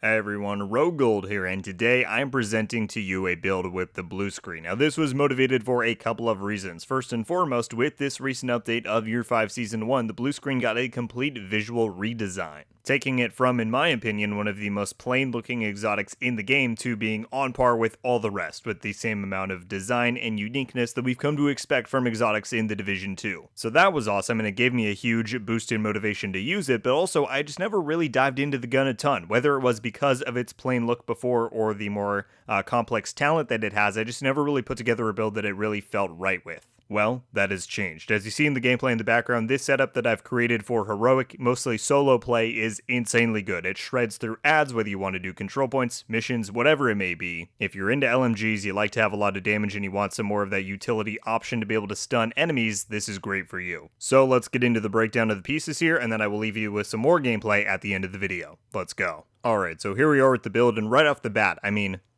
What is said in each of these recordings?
Hey everyone, RogueGold here, and today I'm presenting to you a build with the blue screen. Now this was motivated for a couple of reasons. First and foremost, with this recent update of Year 5 Season 1, the blue screen got a complete visual redesign, taking it from, in my opinion, one of the most plain looking exotics in the game to being on par with all the rest, with the same amount of design and uniqueness that we've come to expect from exotics in the Division 2. So that was awesome, and it gave me a huge boost in motivation to use it, but also I just never really dived into the gun a ton, whether it was because of its plain look before or the more complex talent that it has. I just never really put together a build that it really felt right with. Well, that has changed. As you see in the gameplay in the background, this setup that I've created for heroic, mostly solo play is insanely good. It shreds through ads, whether you want to do control points, missions, whatever it may be. If you're into LMGs, you like to have a lot of damage, and you want some more of that utility option to be able to stun enemies, this is great for you. So let's get into the breakdown of the pieces here, and then I will leave you with some more gameplay at the end of the video. Let's go. Alright, so here we are with the build, and right off the bat,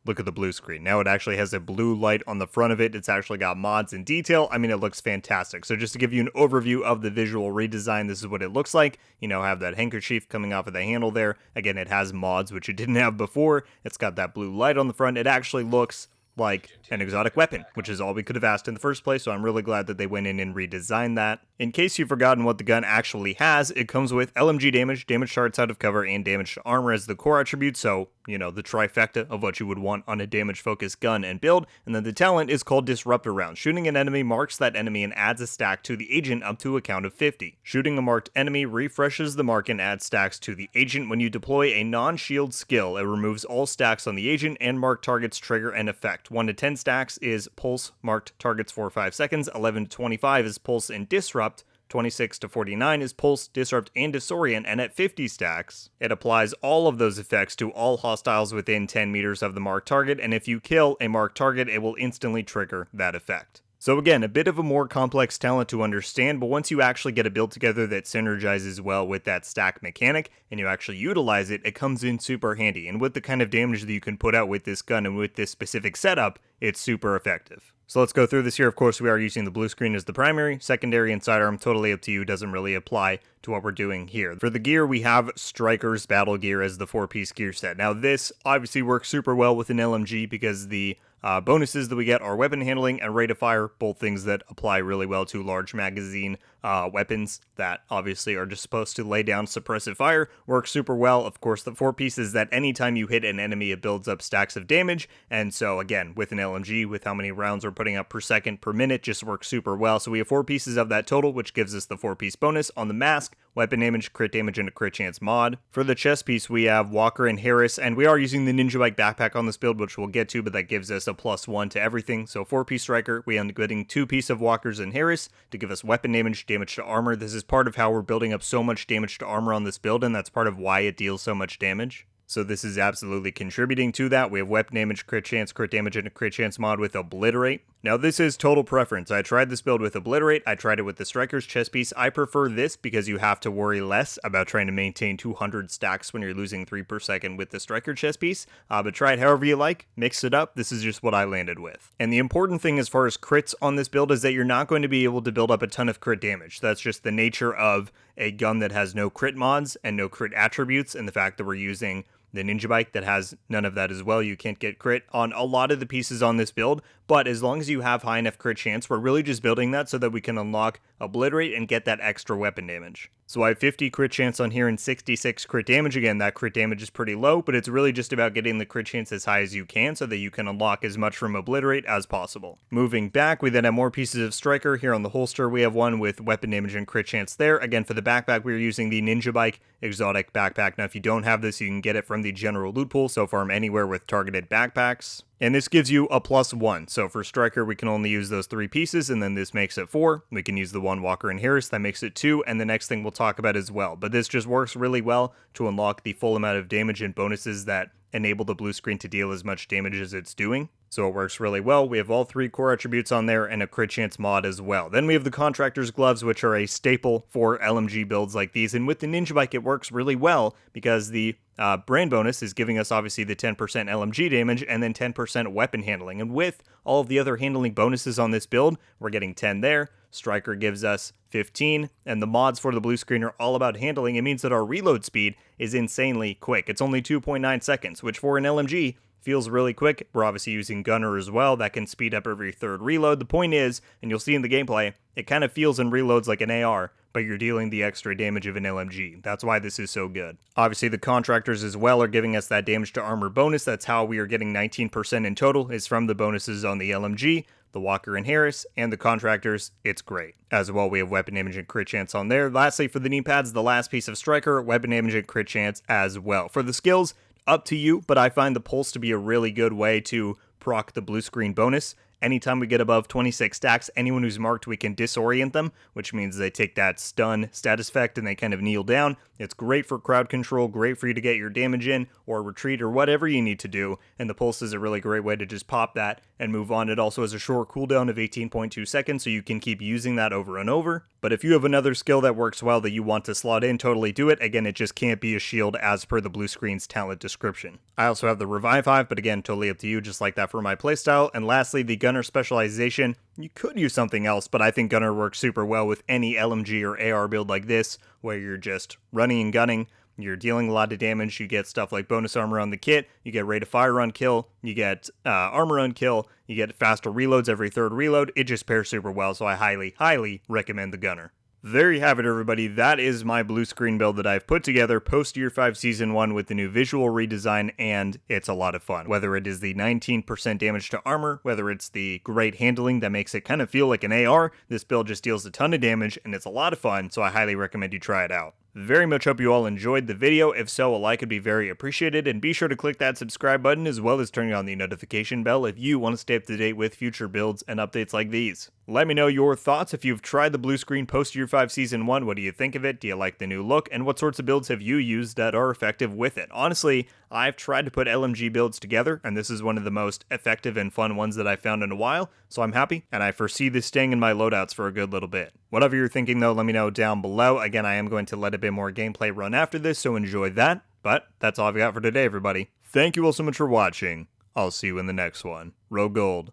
look at the blue screen. Now it actually has a blue light on the front of it. It's actually got mods and detail. It looks fantastic. So just to give you an overview of the visual redesign, this is what it looks like. Have that handkerchief coming off of the handle there. Again, it has mods, which it didn't have before. It's got that blue light on the front. It actually looks like an exotic weapon, which is all we could have asked in the first place, so I'm really glad that they went in and redesigned that. In case you've forgotten what the gun actually has, it comes with LMG damage, damage to outside of cover, and damage to armor as the core attributes, so, the trifecta of what you would want on a damage-focused gun and build. And then the talent is called Disruptor Round. Shooting an enemy marks that enemy and adds a stack to the agent up to a count of 50. Shooting a marked enemy refreshes the mark and adds stacks to the agent. When you deploy a non-shield skill, it removes all stacks on the agent, and marked targets trigger an effect. 1 to 10 stacks is pulse marked targets for 5 seconds, 11 to 25 is pulse and disrupt, 26 to 49 is pulse, disrupt, and disorient, and at 50 stacks, it applies all of those effects to all hostiles within 10 meters of the marked target, and if you kill a marked target, it will instantly trigger that effect. So again, a bit of a more complex talent to understand, but once you actually get a build together that synergizes well with that stack mechanic, and you actually utilize it, it comes in super handy. And with the kind of damage that you can put out with this gun and with this specific setup, it's super effective. So let's go through this here. Of course, we are using the blue screen as the primary. Secondary and sidearm, totally up to you, doesn't really apply to what we're doing here. For the gear, we have Striker's Battle Gear as the 4-piece gear set. Now this obviously works super well with an LMG because the bonuses that we get are weapon handling and rate of fire, both things that apply really well to large magazine weapons that obviously are just supposed to lay down suppressive fire. Works super well. Of course, the 4 pieces that anytime you hit an enemy, it builds up stacks of damage. And so again, with an LMG, with how many rounds we're putting up per second per minute, just works super well. So we have 4 pieces of that total, which gives us the 4-piece bonus on the mask, weapon damage, crit damage, and a crit chance mod. For the chest piece, we have Walker and Harris, and we are using the Ninja Bike backpack on this build, which we'll get to, but that gives us a +1 to everything. So 4-piece striker, we end up getting 2 pieces of Walkers and Harris to give us weapon damage, damage to armor. This is part of how we're building up so much damage to armor on this build, and that's part of why it deals so much damage. So this is absolutely contributing to that. We have weapon damage, crit chance, crit damage, and a crit chance mod with Obliterate. Now this is total preference. I tried this build with Obliterate. I tried it with the Striker's chest piece. I prefer this because you have to worry less about trying to maintain 200 stacks when you're losing 3 per second with the Striker chest piece. But try it however you like. Mix it up. This is just what I landed with. And the important thing as far as crits on this build is that you're not going to be able to build up a ton of crit damage. That's just the nature of a gun that has no crit mods and no crit attributes, and the fact that we're using the Ninja Bike that has none of that as well. You can't get crit on a lot of the pieces on this build, but as long as you have high enough crit chance, we're really just building that so that we can unlock Obliterate and get that extra weapon damage. So I have 50 crit chance on here and 66 crit damage. Again, that crit damage is pretty low, but it's really just about getting the crit chance as high as you can so that you can unlock as much from Obliterate as possible. Moving back, we then have more pieces of Striker. Here on the holster, we have one with weapon damage and crit chance there. Again, for the backpack, we're using the Ninja Bike Exotic backpack. Now, if you don't have this, you can get it from the general loot pool, so farm anywhere with targeted backpacks. And this gives you a +1. So for Striker, we can only use those 3 pieces, and then this makes it 4. We can use the 1 Walker and Harris, that makes it 2, and the next thing we'll talk about as well. But this just works really well to unlock the full amount of damage and bonuses that enable the blue screen to deal as much damage as it's doing. So it works really well. We have all 3 core attributes on there and a crit chance mod as well. Then we have the Contractor's Gloves, which are a staple for LMG builds like these. And with the Ninja Bike, it works really well because the brand bonus is giving us obviously the 10% LMG damage and then 10% weapon handling. And with all of the other handling bonuses on this build, we're getting 10 there, Striker gives us 15, and the mods for the blue screen are all about handling. It means that our reload speed is insanely quick. It's only 2.9 seconds, which for an LMG feels really quick. We're obviously using Gunner as well. That can speed up every third reload. The point is, and you'll see in the gameplay, it kind of feels and reloads like an AR, but you're dealing the extra damage of an LMG. That's why this is so good. Obviously, the contractors as well are giving us that damage to armor bonus. That's how we are getting 19% in total, is from the bonuses on the LMG, the Walker and Harris, and the contractors. It's great. As well, we have weapon damage and crit chance on there. Lastly, for the knee pads, the last piece of Striker, weapon damage and crit chance as well. For the skills, up to you, but I find the pulse to be a really good way to proc the blue screen bonus. Anytime we get above 26 stacks, anyone who's marked, we can disorient them, which means they take that stun status effect and they kind of kneel down. It's great for crowd control, great for you to get your damage in or retreat or whatever you need to do, and the pulse is a really great way to just pop that and move on. It also has a short cooldown of 18.2 seconds, so you can keep using that over and over. But if you have another skill that works well that you want to slot in, totally do it. Again, it just can't be a shield as per the blue screen's talent description. I also have the Revive 5, but again, totally up to you, just like that for my playstyle. And lastly, the Gunner specialization. You could use something else, but I think Gunner works super well with any LMG or AR build like this, where you're just running and gunning. You're dealing a lot of damage. You get stuff like bonus armor on the kit. You get rate of fire on kill. You get armor on kill. You get faster reloads every third reload. It just pairs super well, so I highly, highly recommend the Gunner. There you have it, everybody. That is my blue screen build that I've put together post Year 5 Season 1 with the new visual redesign, and it's a lot of fun. Whether it is the 19% damage to armor, whether it's the great handling that makes it kind of feel like an AR, this build just deals a ton of damage, and it's a lot of fun, so I highly recommend you try it out. Very much hope you all enjoyed the video. If so, a like would be very appreciated, and be sure to click that subscribe button as well as turning on the notification bell if you want to stay up to date with future builds and updates like these. Let me know your thoughts if you've tried the blue screen post Year 5 Season 1. What do you think of it? Do you like the new look? And what sorts of builds have you used that are effective with it? Honestly, I've tried to put LMG builds together, and this is one of the most effective and fun ones that I've found in a while, so I'm happy, and I foresee this staying in my loadouts for a good little bit. Whatever you're thinking though, let me know down below. Again, I am going to let a bit more gameplay run after this, so enjoy that. But that's all I've got for today, everybody. Thank you all so much for watching. I'll see you in the next one. RogueGold.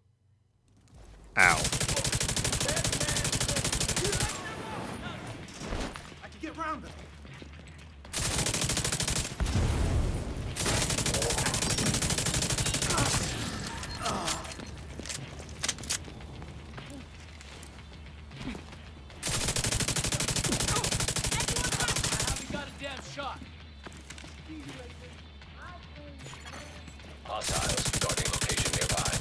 Ow. I can get around them. Hostiles guarding location nearby.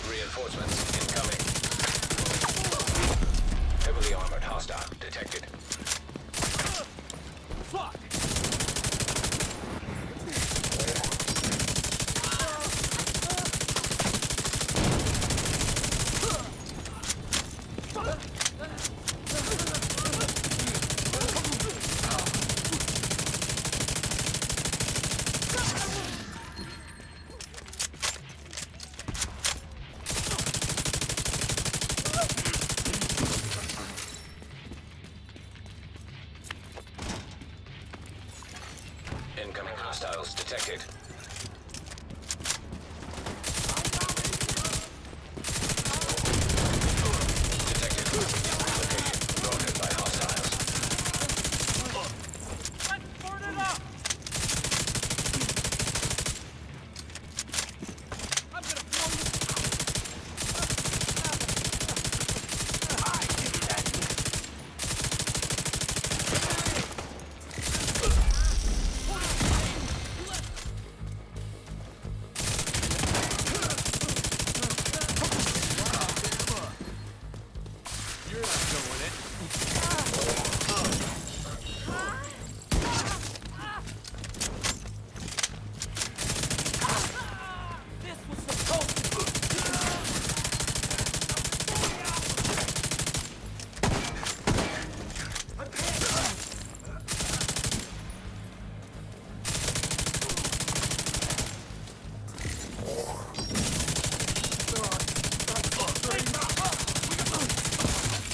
Reinforcements incoming. Heavily armored hostile detected. Fuck! Incoming hostiles detected. Detected. Location guarded by hostiles. Let's burn it up! I'm gonna blow you. Hi, give me that. You're not doing it. This was supposed to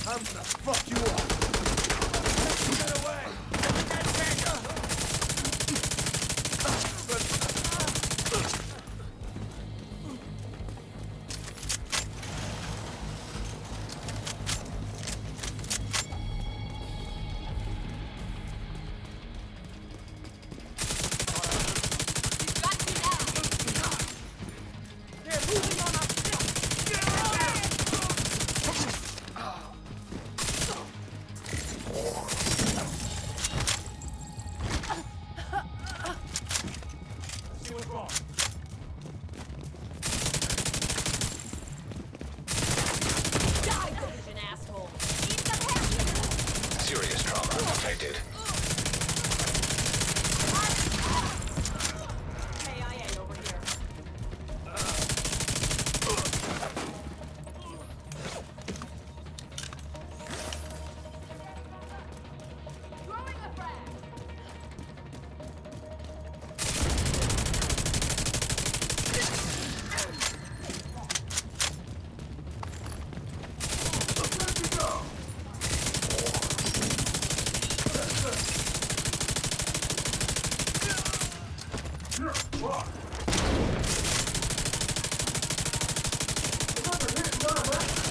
I'm gonna fuck you up. Get away! Get back! It's over here. It's on the left.